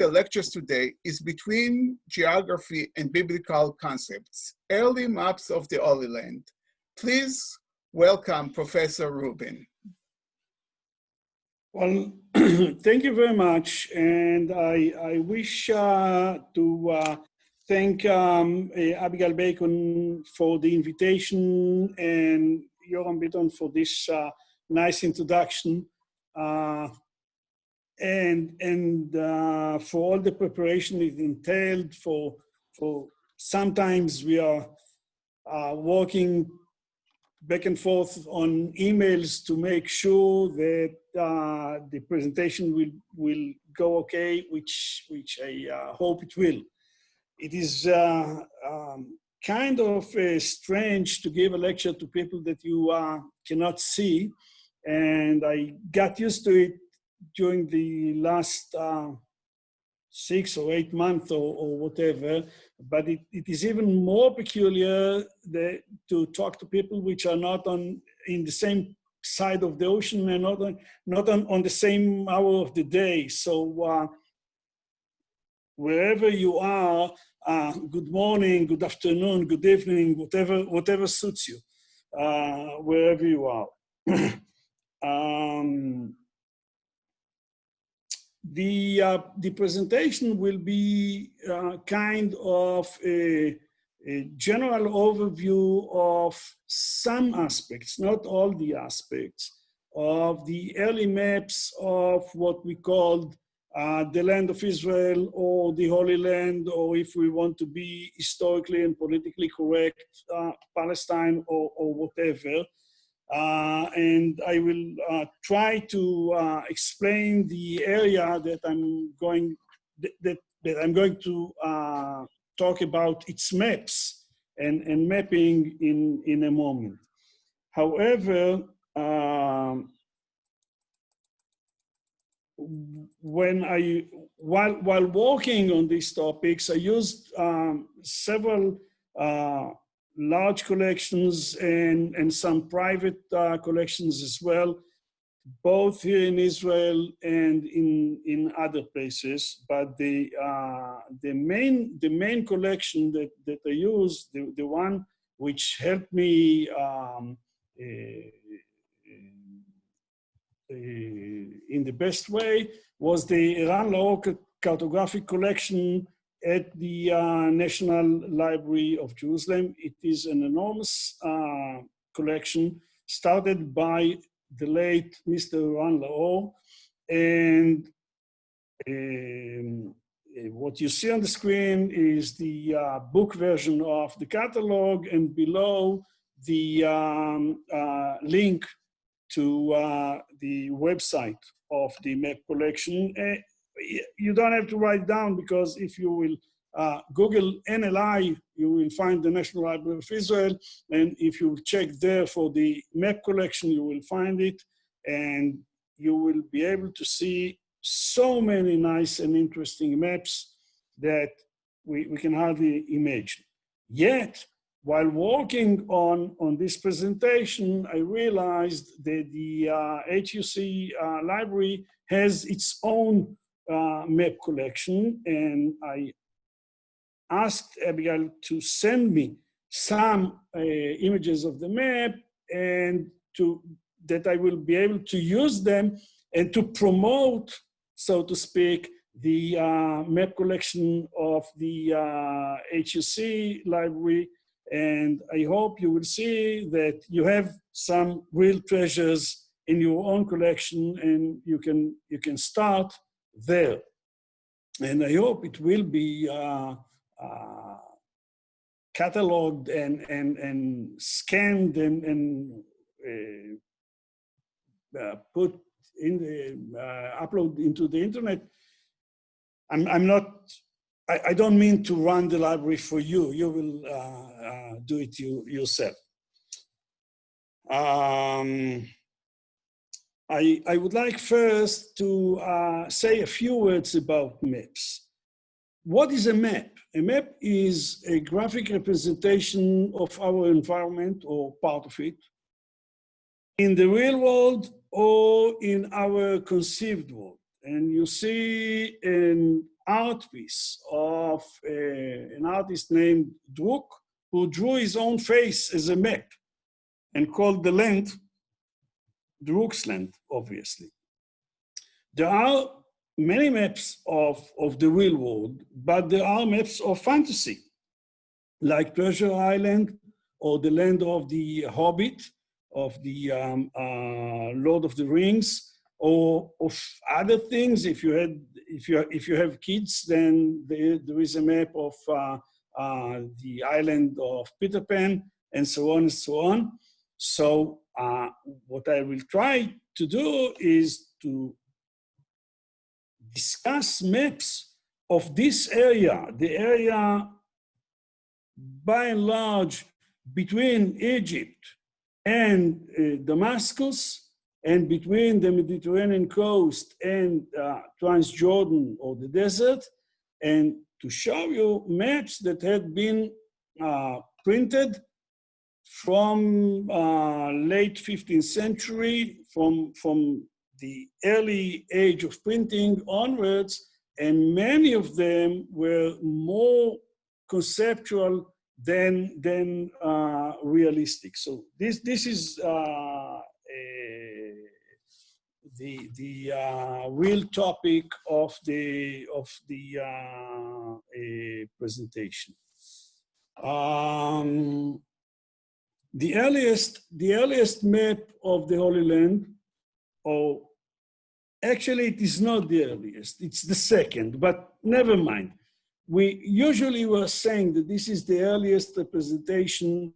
the lectures today is between geography and biblical concepts, early maps of the Holy Land. Please welcome Professor Rubin. Well, thank you very much. And I wish to thank Abigail Bacon for the invitation and Yoram Bitton for this nice introduction. And for all the preparation it entailed, for sometimes we are working back and forth on emails to make sure that the presentation will go okay, which I hope it will. It is kind of strange to give a lecture to people that you cannot see, and I got used to it during the last 6 or 8 months or whatever, but it is even more peculiar to talk to people which are not in the same side of the ocean and not on the same hour of the day. So wherever you are, good morning, good afternoon, good evening, whatever suits you, wherever you are. The presentation will be kind of a general overview of some aspects, not all the aspects, of the early maps of what we called the land of Israel or the Holy Land, or if we want to be historically and politically correct, Palestine or whatever. And I will try to explain the area that I'm going to talk about, its maps and mapping in a moment. However, while working on these topics, I used several large collections and some private collections as well, both here in Israel and in other places. But the main collection that I used, the one which helped me in the best way, was the Eran Laor Cartographic collection at the National Library of Jerusalem. It is an enormous collection started by the late Mr. Eran Laor. And what you see on the screen is the book version of the catalog, and below the link to the website of the map collection. You don't have to write down, because if you will Google NLI, you will find the National Library of Israel. And if you check there for the map collection, you will find it. And you will be able to see so many nice and interesting maps that we can hardly imagine. Yet, while working on this presentation, I realized that the HUC library has its own map collection, and I asked Abigail to send me some images of the map, and that I will be able to use them and to promote, so to speak, the map collection of the HUC library. And I hope you will see that you have some real treasures in your own collection, and you can start there. And I hope it will be cataloged and scanned and put in the upload into the internet. I don't mean to run the library for you. You will do it yourself. I would like first to say a few words about maps. What is a map? A map is a graphic representation of our environment, or part of it, in the real world or in our conceived world. and you see an art piece of an artist named Druk, who drew his own face as a map and called the land Druk's land, obviously. There are many maps of the real world, but there are maps of fantasy, like Treasure Island or the land of the Hobbit, of the Lord of the Rings, or of other things. If you have kids, then there is a map of the island of Peter Pan, and so on and so on. So what I will try to do is to discuss maps of this area, the area by and large between Egypt and Damascus, and between the Mediterranean coast and Transjordan or the desert, and to show you maps that had been printed from late 15th century, from the early age of printing onwards, and many of them were more conceptual than realistic. So this is the real topic of the presentation. The earliest map of the Holy Land, or actually it is not the earliest, it's the second, but never mind. We usually were saying that this is the earliest representation,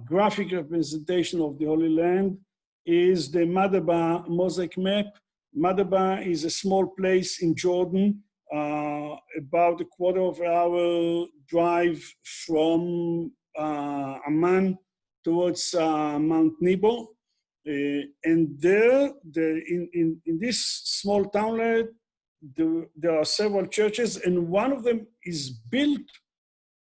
graphic representation of the Holy Land, is the Madaba mosaic map. Madaba is a small place in Jordan, about a quarter of an hour drive from Amman towards Mount Nebo. And there in this small townlet, there are several churches, and one of them is built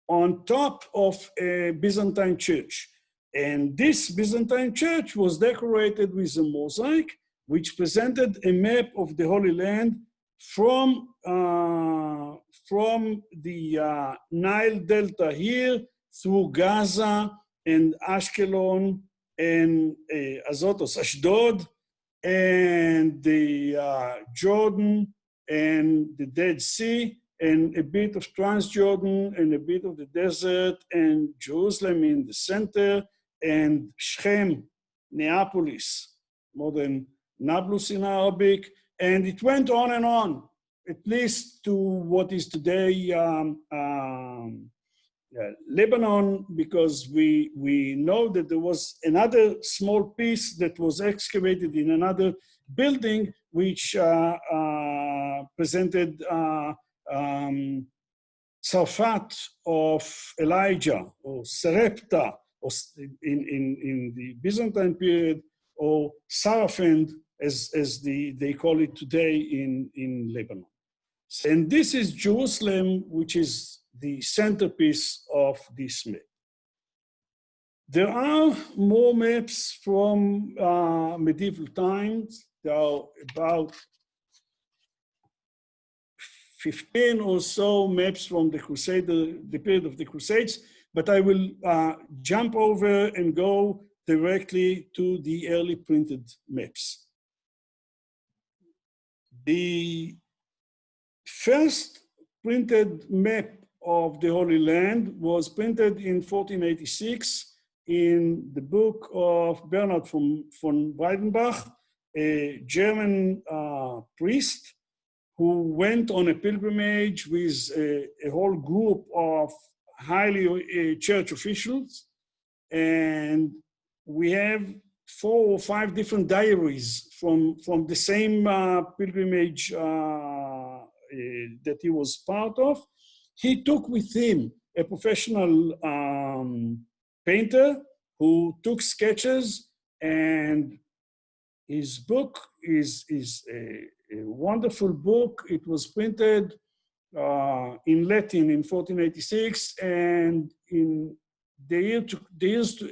on top of a Byzantine church. And this Byzantine church was decorated with a mosaic, which presented a map of the Holy Land from the Nile Delta here, through Gaza and Ashkelon and Azotus, Ashdod, and the Jordan and the Dead Sea, and a bit of Transjordan and a bit of the desert, and Jerusalem in the center, and Shechem, Neapolis, modern Nablus in Arabic, and it went on and on, at least to what is today Lebanon, because we know that there was another small piece that was excavated in another building, which presented Tzarfat of Elijah, or Sarepta, or in the Byzantine period, or Sarafend, as they call it today in Lebanon. And this is Jerusalem, which is the centerpiece of this map. There are more maps from medieval times. There are about 15 or so maps from the period of the Crusades, but I will jump over and go directly to the early printed maps. The first printed map of the Holy Land was printed in 1486 in the book of Bernhard von Breidenbach, a German priest who went on a pilgrimage with a whole group of highly church officials. And we have 4 or 5 different diaries from the same pilgrimage that he was part of. He took with him a professional painter who took sketches, and his book is a wonderful book. It was printed in Latin in 1486, and in the years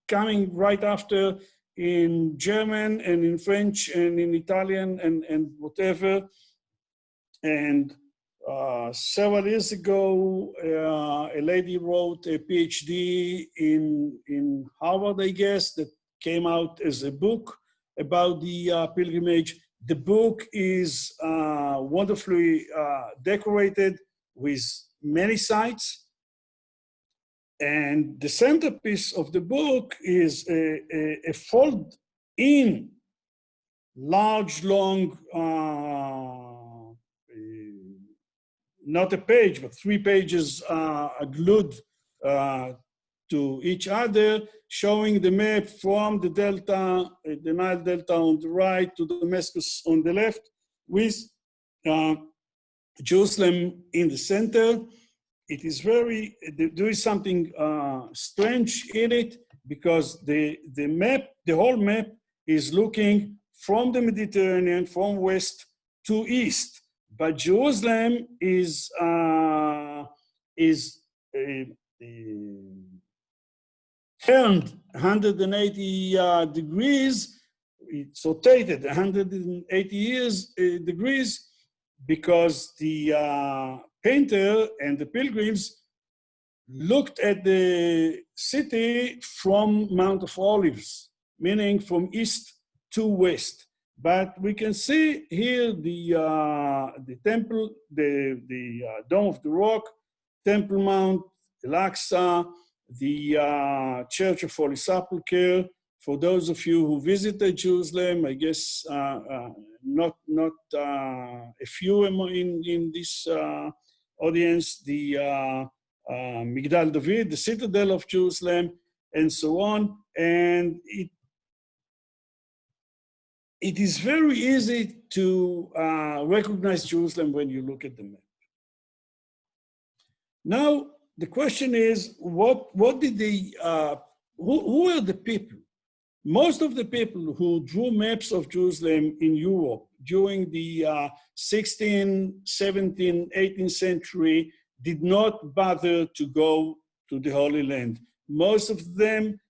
coming right after, in German and in French and in Italian and whatever. And several years ago, a lady wrote a PhD in Harvard, I guess, that came out as a book about the pilgrimage. The book is wonderfully decorated with many sites. And the centerpiece of the book is a fold-in, large, long, not a page, but 3 pages glued to each other, showing the map from the Delta, the Nile Delta on the right to Damascus on the left, with Jerusalem in the center. It is very, there is something strange in it, because the map, the whole map is looking from the Mediterranean, from west to east. But Jerusalem is turned 180 degrees, it's rotated 180 degrees, because the painter and the pilgrims looked at the city from Mount of Olives, meaning from east to west. But we can see here the temple, the Dome of the Rock, Temple Mount, Al-Aqsa, the Church of Holy Sepulchre. For those of you who visited Jerusalem, I guess not a few in this audience, the Migdal David, the citadel of Jerusalem, and so on. And it is very easy to recognize Jerusalem when you look at the map. Now, the question is, what did they, who were the people? Most of the people who drew maps of Jerusalem in Europe during the 16th, 17th, 18th century did not bother to go to the Holy Land. Most of them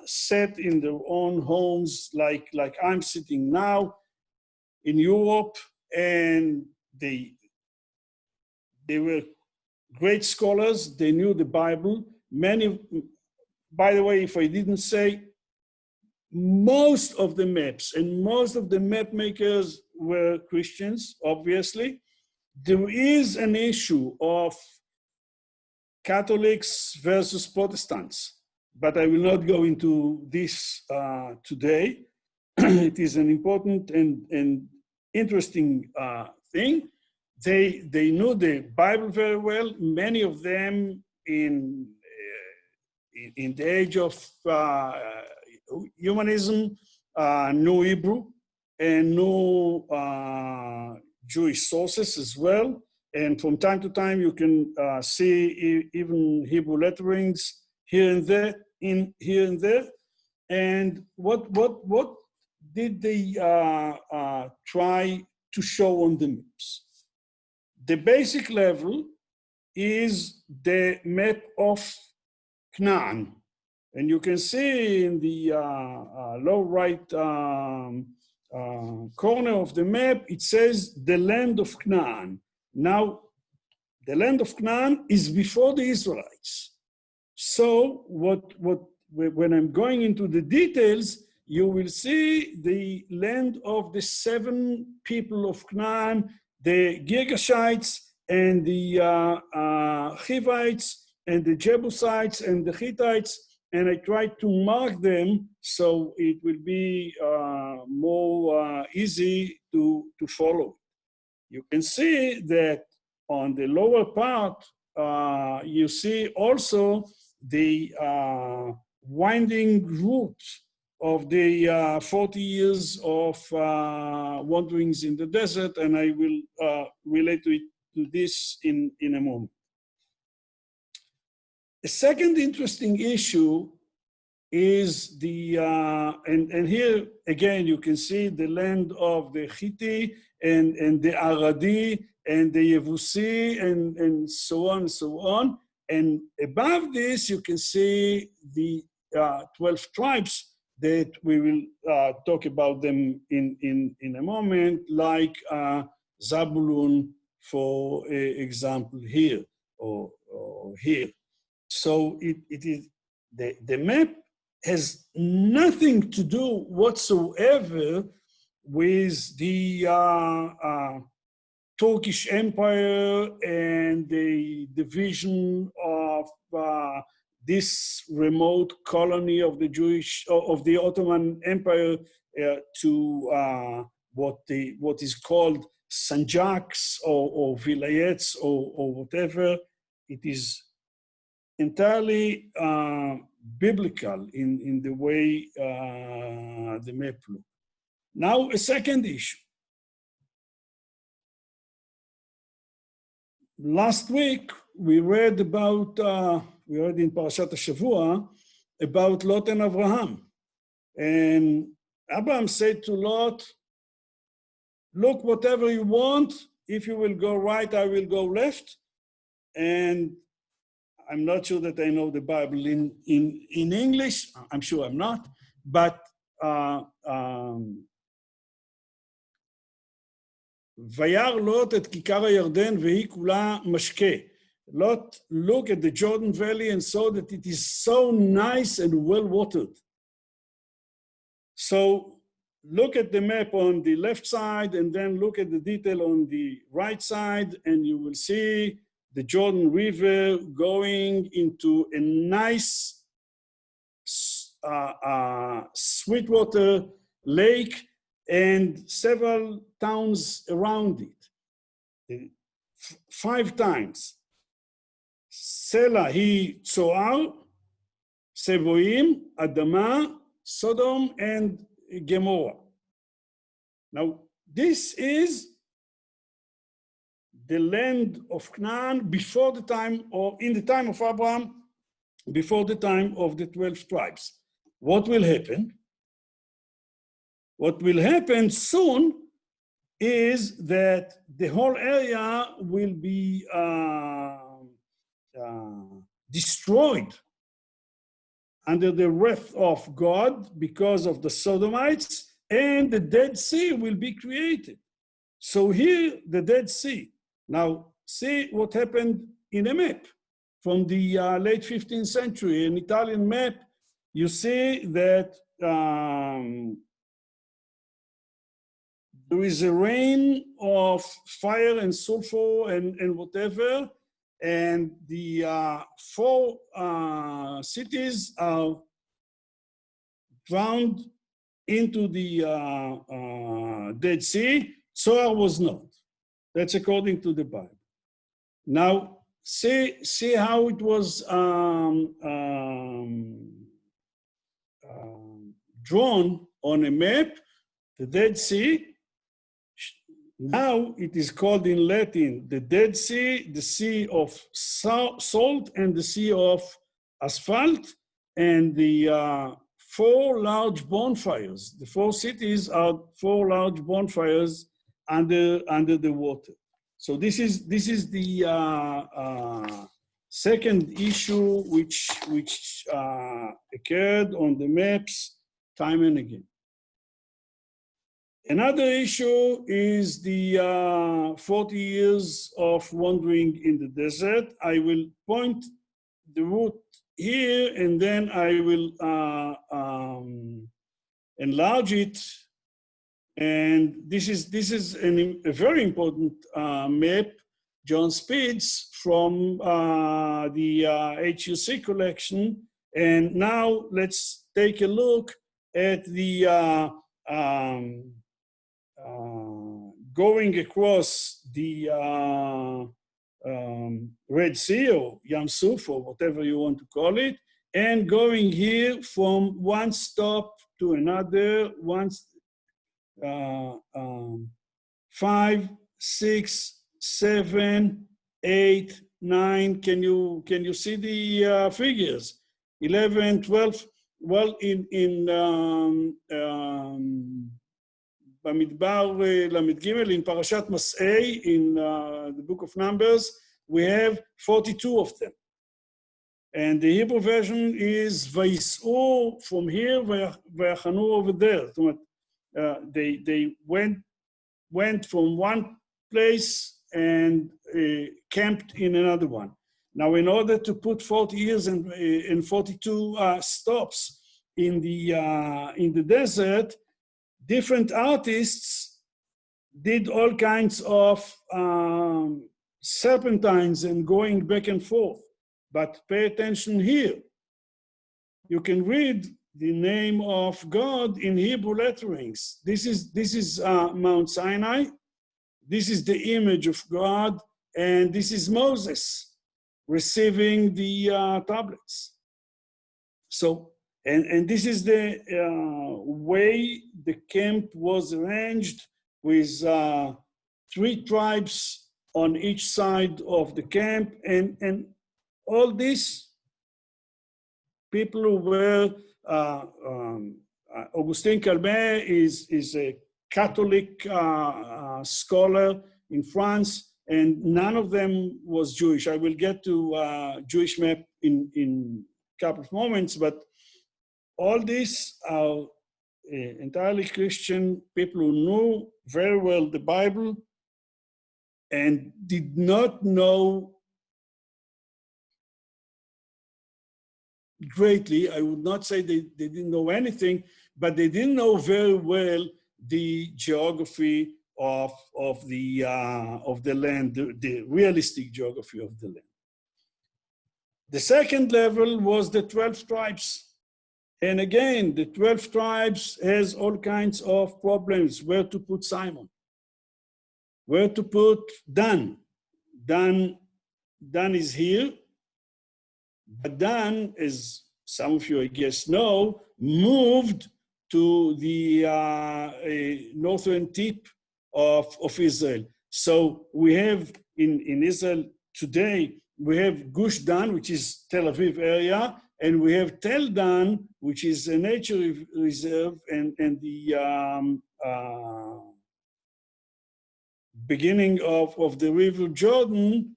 sat in their own homes, like I'm sitting now in Europe, and they were great scholars. They knew the Bible. Many, by the way, if I didn't say, most of the maps and most of the map makers were Christians, obviously. There is an issue of Catholics versus Protestants, but I will not go into this today. It is an important and interesting thing. They knew the Bible very well. Many of them in the age of humanism knew Hebrew and knew Jewish sources as well. And from time to time, you can see even Hebrew letterings here and there. And what did they try to show on the maps? The basic level is the map of Canaan. And you can see in the lower right corner of the map, it says the land of Canaan. Now, the land of Canaan is before the Israelites. So when I'm going into the details, you will see the land of the 7 people of Canaan, the Girgashites and the Hivites and the Jebusites and the Hittites. And I tried to mark them so it will be more easy to follow. You can see that on the lower part, you see also the winding route of the 40 years of wanderings in the desert, and I will relate to this in a moment. A second interesting issue is the, and here again you can see the land of the Hittite and the Aradi and the Yevusi and so on and so on. And above this you can see the 12 tribes that we will talk about them in a moment, like Zabulon, for example, here or here. So it is the map has nothing to do whatsoever with the Turkish Empire and the division of this remote colony of the Ottoman Empire to what is called sanjaks or vilayets or whatever. It is entirely biblical in the way the map looks. Now, a second issue. Last week, we read in Parashat HaShavua about Lot and Abraham. And Abraham said to Lot, look, whatever you want, if you will go right, I will go left. And I'm not sure that I know the Bible in English. I'm sure I'm not. But וירא לוט את כיכר הירדן והיא כולה משקה. Lot looked at the Jordan Valley and saw that it is so nice and well watered. So look at the map on the left side and then look at the detail on the right side, and you will see the Jordan River going into a nice sweetwater lake and several towns around it. 5 times. Sela he Tzoar, Seboim, Adama, Sodom, and Gomorrah. Now, this is the land of Canaan before the time, or in the time of Abraham, before the time of the 12 tribes. What will happen? What will happen soon is that the whole area will be destroyed under the wrath of God because of the Sodomites, and the Dead Sea will be created. So here, the Dead Sea. Now, see what happened in a map from the late 15th century, an Italian map. You see that there is a rain of fire and sulfur and whatever, and the 4 cities are drowned into the Dead Sea. Zoar was not. That's according to the Bible. Now, see how it was drawn on a map, the Dead Sea. Now it is called in Latin the Dead Sea, the Sea of Salt, and the Sea of Asphalt, and the 4 large bonfires. The 4 cities are 4 large bonfires under the water. So this is the second issue which occurred on the maps time and again. Another issue is the 40 years of wandering in the desert. I will point the route here, and then I will enlarge it. And this is a very important map, John Speed's, from the HUC collection. And now let's take a look at the going across the Red Sea or Yam Suf or whatever you want to call it, and going here from one stop to another, 5, 6, 7, 8, 9. Can you see the figures? 11, 12. Well, in במדבר למ"ג, in Parashat Mas'ei, in the book of Numbers, we have 42 of them. And the Hebrew version is Vayis'u from here, Vayachanu over there. They went from one place and camped in another one. Now, in order to put 40 years and 42 stops in the desert, different artists did all kinds of serpentines and going back and forth. But pay attention here. You can read the name of God in Hebrew letterings. This is Mount Sinai. This is the image of God, and this is Moses receiving the tablets. So, and this is the way the camp was arranged, with 3 tribes on each side of the camp, and all these people who were, Augustin Calmet is a Catholic scholar in France, and none of them was Jewish. I will get to Jewish map in a couple of moments, but all these are entirely Christian people who knew very well the Bible and did not know greatly. I would not say they didn't know anything, but they didn't know very well the geography of the land, the realistic geography of the land. The second level was the 12 tribes. And again, the 12 tribes has all kinds of problems. Where to put Simon? Where to put Dan? Dan is here. But Dan, as some of you, I guess, know, moved to the northern tip of Israel. So we have in Israel today, we have Gush Dan, which is Tel Aviv area, and we have Tel Dan, which is a nature reserve, and the beginning of the River Jordan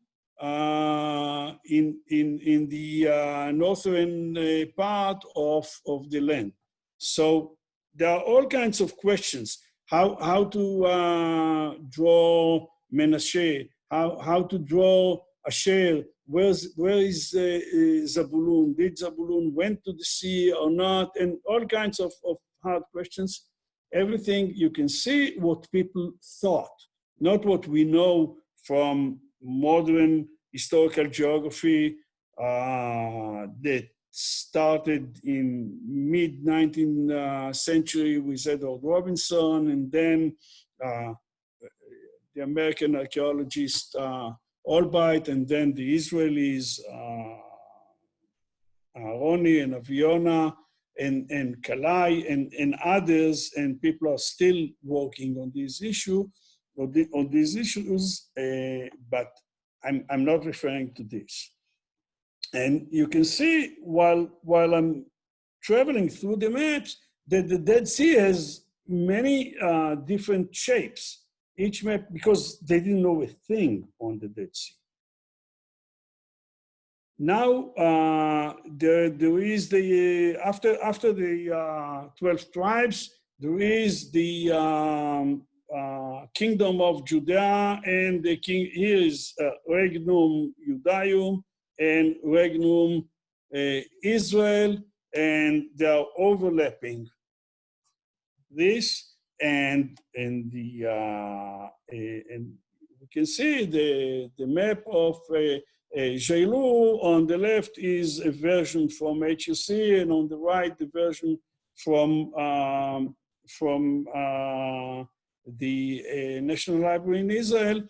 in the northern part of the land. So there are all kinds of questions. How to draw Menashe, how to draw Asher, where is Zabulun? Did Zabulun went to the sea or not? And all kinds of hard questions. Everything you can see what people thought, not what we know from modern historical geography that started in mid-19th century with Edward Robinson, and then the American archaeologist Albright, and then the Israelis, Aaroni and Aviona, and Kalai, and others, and people are still working on this issue, on these issues, but I'm not referring to this. And you can see while I'm traveling through the maps that the Dead Sea has many different shapes. Each map, because they didn't know a thing on the Dead Sea. Now there is the after the 12 tribes, there is the kingdom of Judea, and the king here is Regnum Judaeum and Regnum Israel, and they are overlapping this. And we can see the map of HUC-JIR. On the left is a version from HUC, and on the right the version from the National Library in Israel,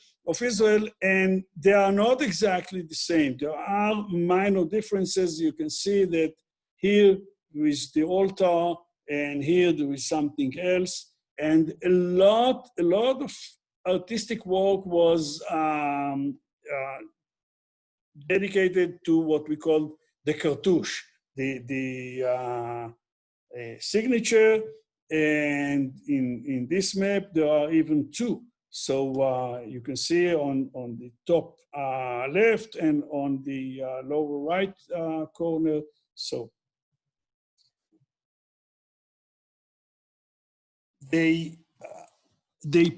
and they are not exactly the same. There are minor differences. You can see that here there is the altar, and here there is something else. And a lot of artistic work was dedicated to what we call the cartouche, the signature. And in this map, there are even 2. So you can see on the top left and on the lower right corner. So they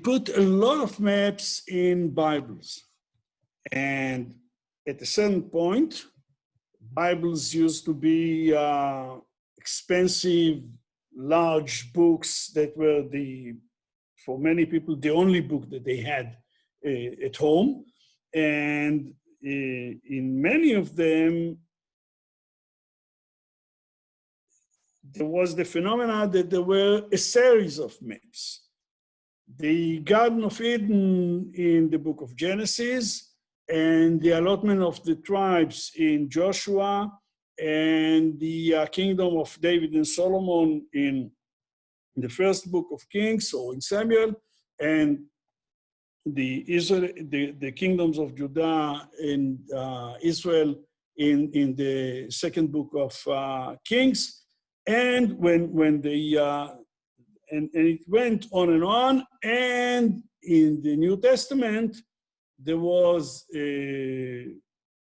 put a lot of maps in Bibles. And at a certain point, Bibles used to be expensive, large books that were for many people, the only book that they had at home. And in many of them, there was the phenomena that there were a series of maps. The Garden of Eden in the book of Genesis, and the allotment of the tribes in Joshua, and the kingdom of David and Solomon in the first book of Kings or in Samuel, and the kingdoms of Judah and Israel in the second book of Kings. And when and it went on, and in the New Testament, there was a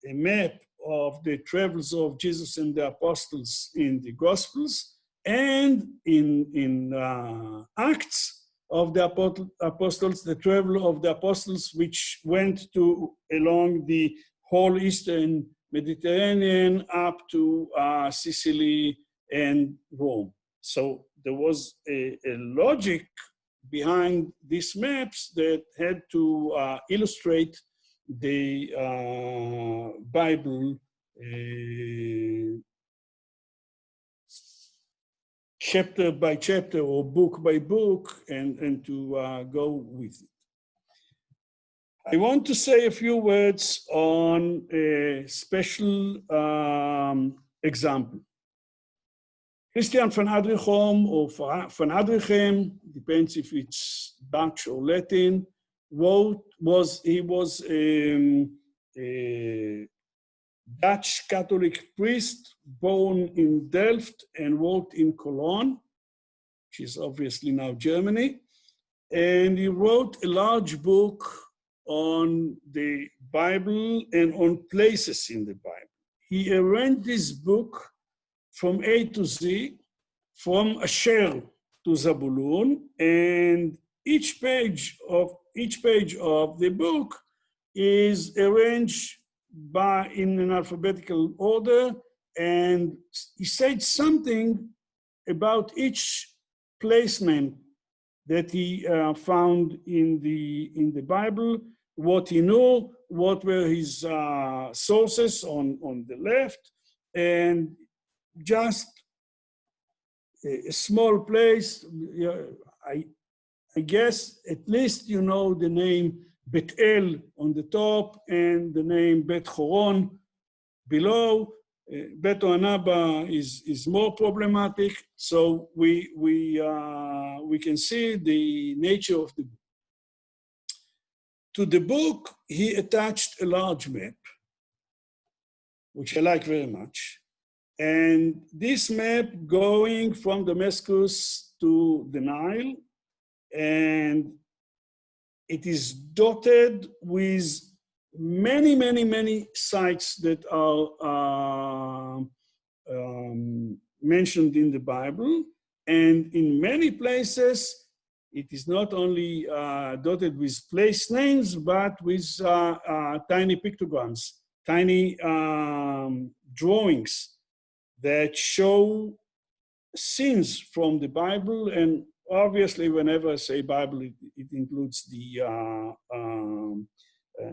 map of the travels of Jesus and the apostles in the Gospels, and in Acts of the apostles, the travel of the apostles, which went along the whole Eastern Mediterranean up to Sicily and Rome. So there was a logic behind these maps that had to illustrate the Bible chapter by chapter or book by book, and to go with it. I want to say a few words on a special example. Christian van Adrichem or van Adrichem, depends if it's Dutch or Latin, he was a Dutch Catholic priest born in Delft and wrote in Cologne, which is obviously now Germany. And he wrote a large book on the Bible and on places in the Bible. He arranged this book from A to Z, from Asher to Zabulun, and each page of the book is arranged in an alphabetical order, and he said something about each place name that he found in the Bible, what he knew, what were his sources on the left, and just a small place. I guess at least you know the name Bet El on the top and the name Bet Horon below. Bet Oanaba is more problematic, so we can see the nature of the book. To the book, he attached a large map, which I like very much. And this map going from Damascus to the Nile, and it is dotted with many sites that are mentioned in the Bible. And in many places, it is not only dotted with place names, but with tiny pictograms, tiny drawings that show scenes from the Bible. And obviously, whenever I say Bible, it includes the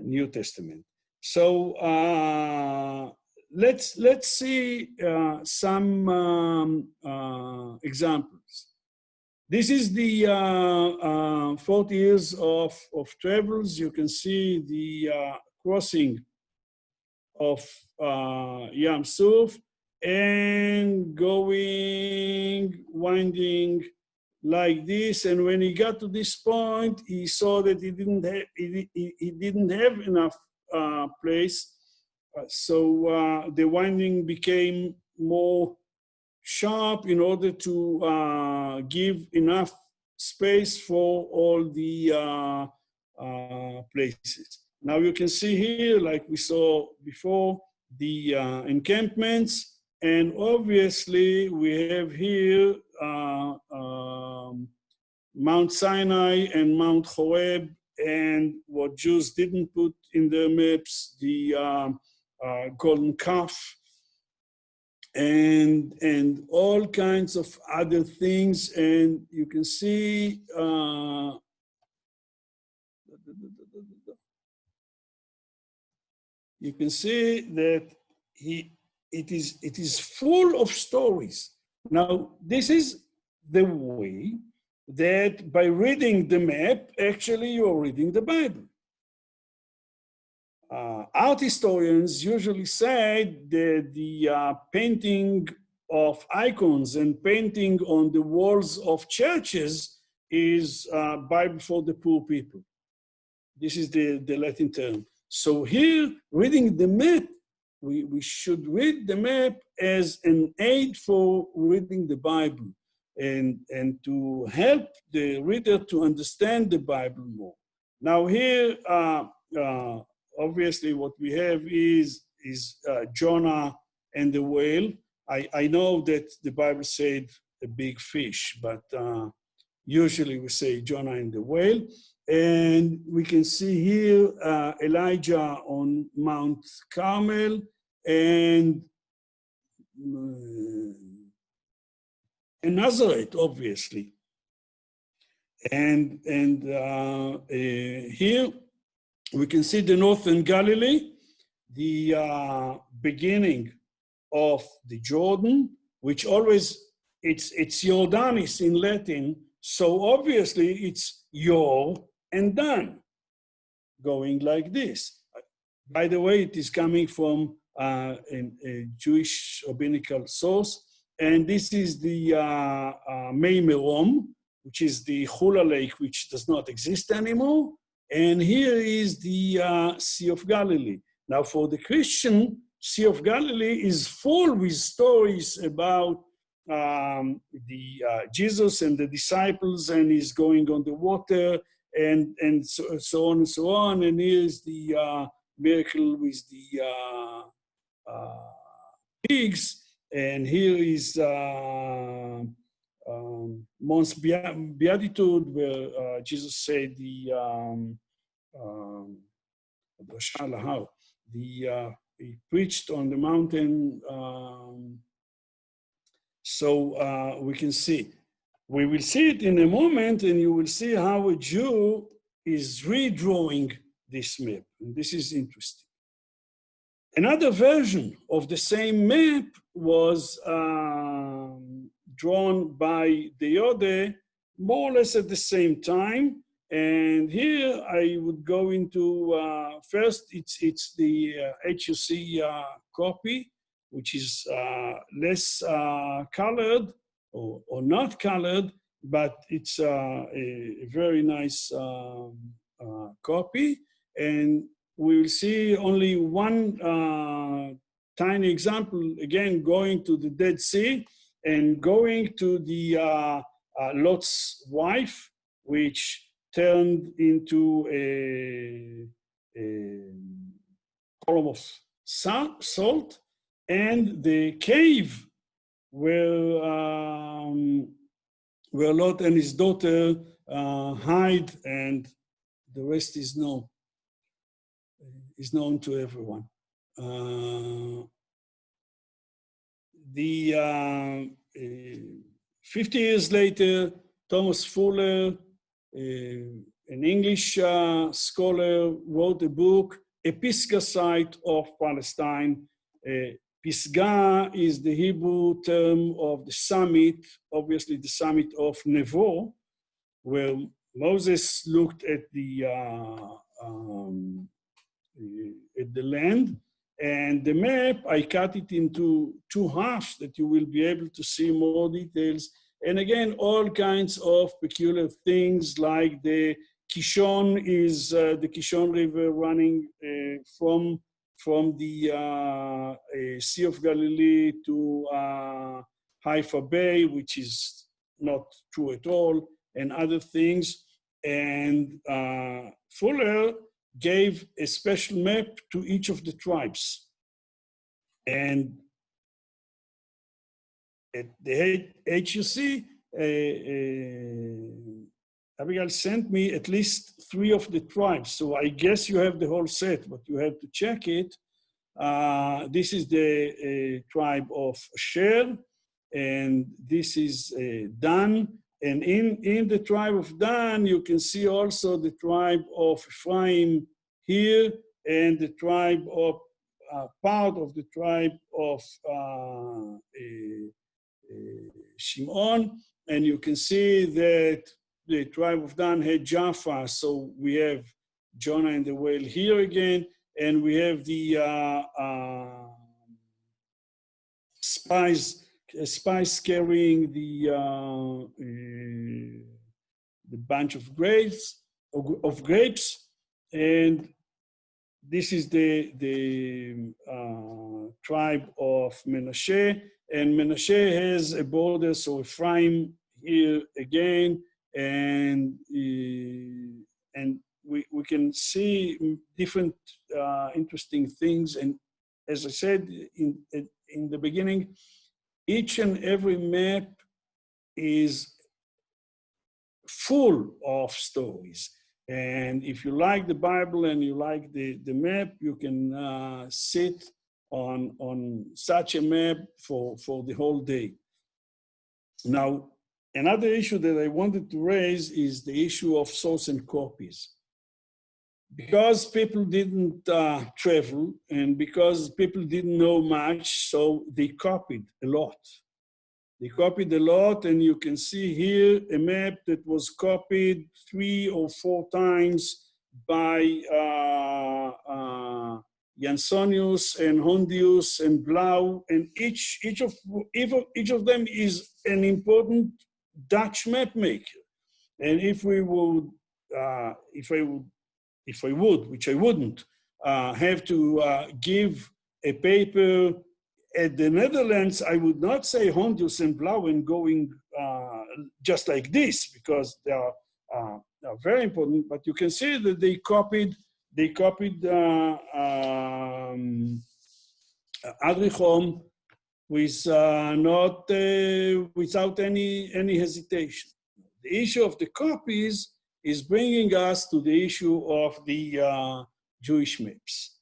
New Testament. So let's see some examples. This is the 40 years of travels. You can see the crossing of Yam Suf, and winding like this. And when he got to this point, he saw that he didn't have enough place. So the winding became more sharp in order to give enough space for all the places. Now you can see here, like we saw before, the encampments, and obviously we have here Mount Sinai and Mount Horeb, and what Jews didn't put in their maps, the golden calf, and all kinds of other things. And you can see that it is full of stories. Now, this is the way that by reading the map, actually you're reading the Bible. Art historians usually say that the painting of icons and painting on the walls of churches is Bible for the poor people. This is the Latin term. So here, reading the map, we should read the map as an aid for reading the Bible and to help the reader to understand the Bible more. Now here, obviously what we have is Jonah and the whale. I know that the Bible said a big fish, but usually we say Jonah and the whale. And we can see here Elijah on Mount Carmel and Nazareth, obviously. And here we can see the northern Galilee, the beginning of the Jordan, which always, it's Jordanis in Latin, so obviously it's Yor and Dan, going like this. By the way, it is coming from a Jewish rabbinical source, and this is the Mei Merom, which is the Hula Lake, which does not exist anymore, and here is the Sea of Galilee. Now, for the Christian, Sea of Galilee is full with stories about Jesus and the disciples, and he's going on the water, and so on and so on. And here's the miracle with the pigs, and here is Mount Beatitude, where Jesus said he preached on the mountain. So we can see. We will see it in a moment, and you will see how a Jew is redrawing this map. And this is interesting. Another version of the same map was drawn by Deode more or less at the same time. And here I would go into, first it's the HUC copy, which is less colored or not colored, but it's a very nice copy. And we will see only one tiny example, again, going to the Dead Sea and going to the Lot's wife, which turned into a column of salt, and the cave where Lot and his daughter hide, and the rest is known to everyone. 50 years later, Thomas Fuller, an English scholar, wrote a book, A Pisgah Site of Palestine. Pisgah is the Hebrew term of the summit, obviously the summit of Nebo, where Moses looked at the land, and the map, I cut it into two halves that you will be able to see more details. And again, all kinds of peculiar things, like the Kishon is the Kishon River running from the Sea of Galilee to Haifa Bay, which is not true at all, and other things. and Fuller gave a special map to each of the tribes. And at the HUC, Abigail sent me at least 3 of the tribes. So I guess you have the whole set, but you have to check it. This is the tribe of Asher, and this is Dan. And in the tribe of Dan, you can see also the tribe of Ephraim here, and the tribe of, part of the tribe of Shimon. And you can see that the tribe of Dan had Jaffa, so we have Jonah and the whale here again, and we have the spies carrying the bunch of grapes, and this is the tribe of Menashe, and Menashe has a border, so Ephraim here again, and we can see different interesting things. And as I said in the beginning, each and every map is full of stories. And if you like the Bible and you like the map, you can sit on such a map for the whole day. Now, another issue that I wanted to raise is the issue of source and copies. Because people didn't travel and because people didn't know much, so they copied a lot. They copied a lot, and you can see here a map that was copied 3 or 4 times by Jansonius and Hondius and Blau, and each of them is an important Dutch map maker. And if I would, which I wouldn't, have to give a paper at the Netherlands, I would not say Hondius and Blau and going just like this, because they are very important. But you can see that they copied Adrichom with without any hesitation. The issue of the copies is bringing us to the issue of the Jewish maps.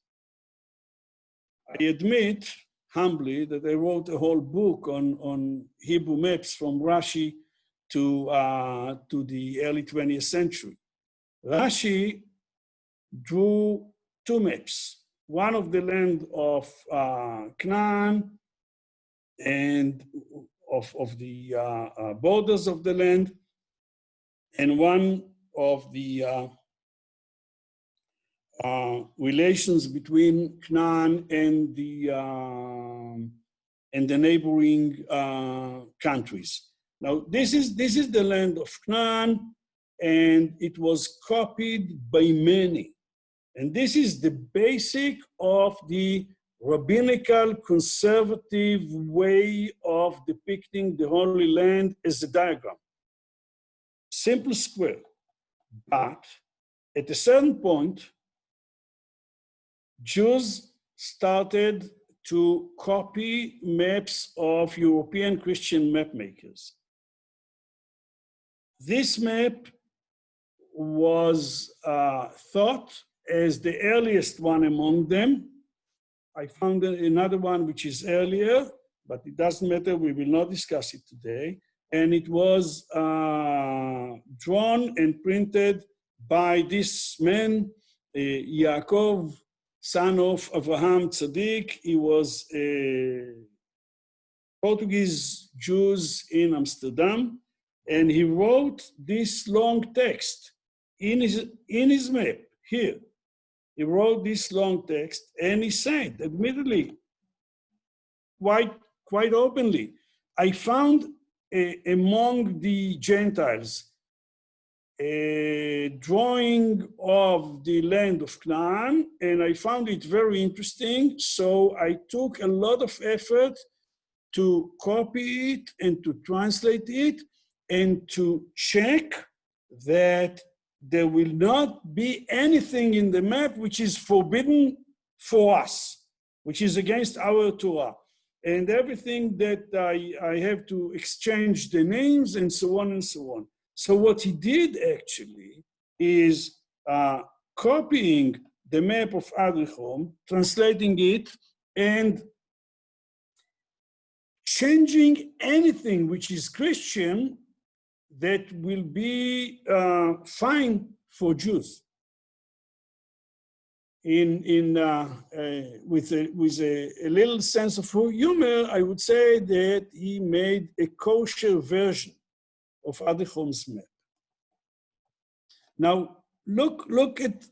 I admit humbly that I wrote a whole book on Hebrew maps from Rashi to the early 20th century. Rashi drew 2 maps, one of the land of Canaan and of the borders of the land, and one of the relations between Canaan and the neighboring countries. Now, this is the land of Canaan, and it was copied by many. And this is the basic of the rabbinical conservative way of depicting the Holy Land as a diagram. Simple square. But at a certain point, Jews started to copy maps of European Christian map makers. This map was thought as the earliest one among them. I found another one which is earlier, but it doesn't matter, we will not discuss it today. And it was drawn and printed by this man, Yaakov, son of Abraham Tzaddik. He was a Portuguese Jew in Amsterdam, and he wrote this long text in his map here. He wrote this long text, and he said, admittedly, quite openly, I found among the Gentiles a drawing of the land of Canaan, and I found it very interesting. So I took a lot of effort to copy it and to translate it and to check that there will not be anything in the map which is forbidden for us, which is against our Torah. And everything that I have to exchange the names and so on and so on. So what he did actually is copying the map of Adrichom, translating it, and changing anything which is Christian that will be fine for Jews. With a little sense of humor, I would say that he made a kosher version of Adrichom's map. Now, look at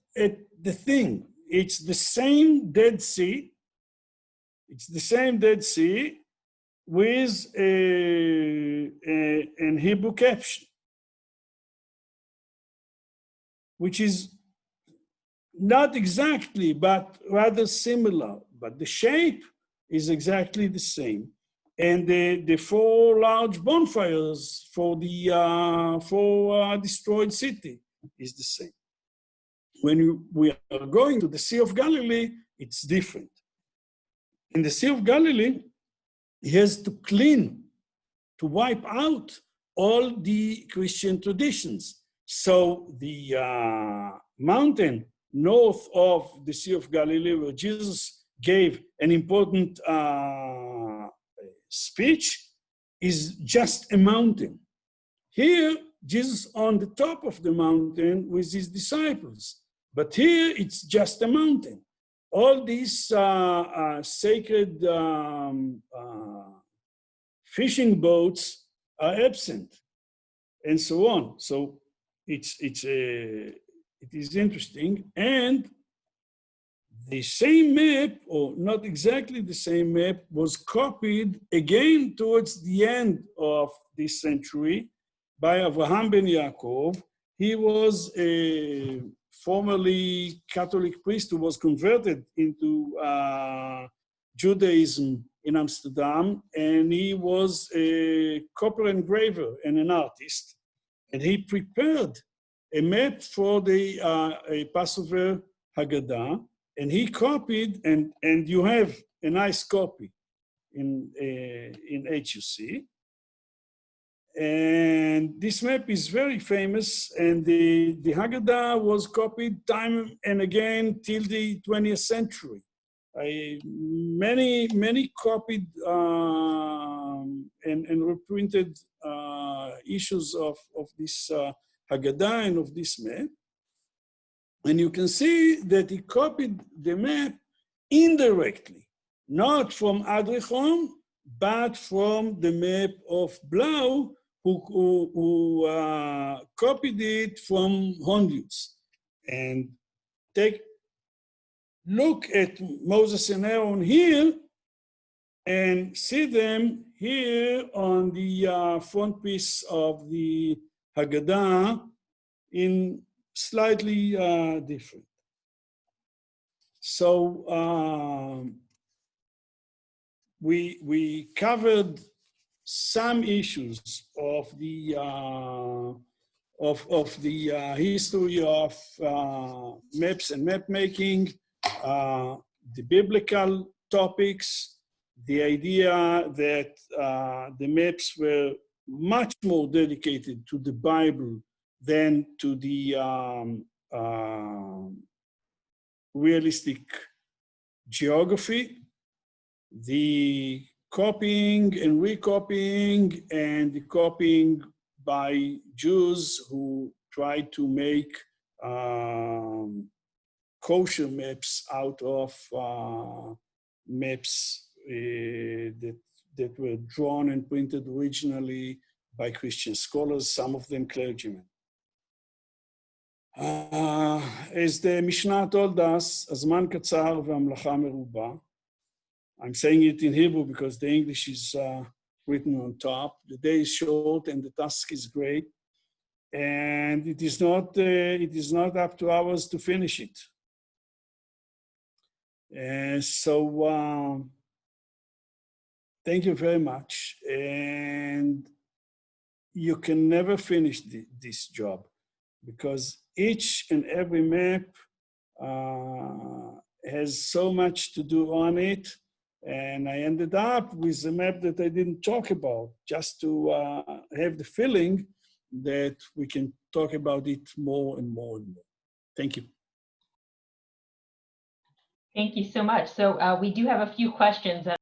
the thing. It's the same Dead Sea. It's the same Dead Sea with an Hebrew caption, which is not exactly, but rather similar, but the shape is exactly the same. And the four large bonfires for the destroyed city is the same. When we are going to the Sea of Galilee, it's different. In the Sea of Galilee, he has to clean, to wipe out all the Christian traditions. So the mountain north of the Sea of Galilee, where Jesus gave an important speech, is just a mountain. Here, Jesus on the top of the mountain with his disciples. But here, it's just a mountain. All these sacred fishing boats are absent, and so on. So it is interesting. And the same map, or not exactly the same map, was copied again towards the end of this century by Avraham ben Yaakov. He was a formerly Catholic priest who was converted into Judaism in Amsterdam, and he was a copper engraver and an artist. And he prepared a map for the Passover Haggadah, and he copied, and you have a nice copy in HUC. And this map is very famous, and the Haggadah was copied time and again till the 20th century. Many copied and reprinted issues of this Haggadah and of this map. And you can see that he copied the map indirectly, not from Adrichom, but from the map of Blau, who copied it from Hondius. And look at Moses and Aaron here and see them here on the front piece of the Haggadah in slightly different. So we covered some issues of the history of maps and map making, the biblical topics, the idea that the maps were much more dedicated to the Bible than to the realistic geography, the copying and recopying, and the copying by Jews who tried to make kosher maps out of maps that were drawn and printed originally by Christian scholars, some of them clergymen. As the Mishnah told us, הזמן קצר והמלאכה מרובה. I'm saying it in Hebrew because the English is written on top. The day is short and the task is great. And it is not up to ours to finish it. So thank you very much. And you can never finish this job. because each and every map has so much to do on it. And I ended up with a map that I didn't talk about, just to have the feeling that we can talk about it more and more and more. Thank you. Thank you so much. So we do have a few questions that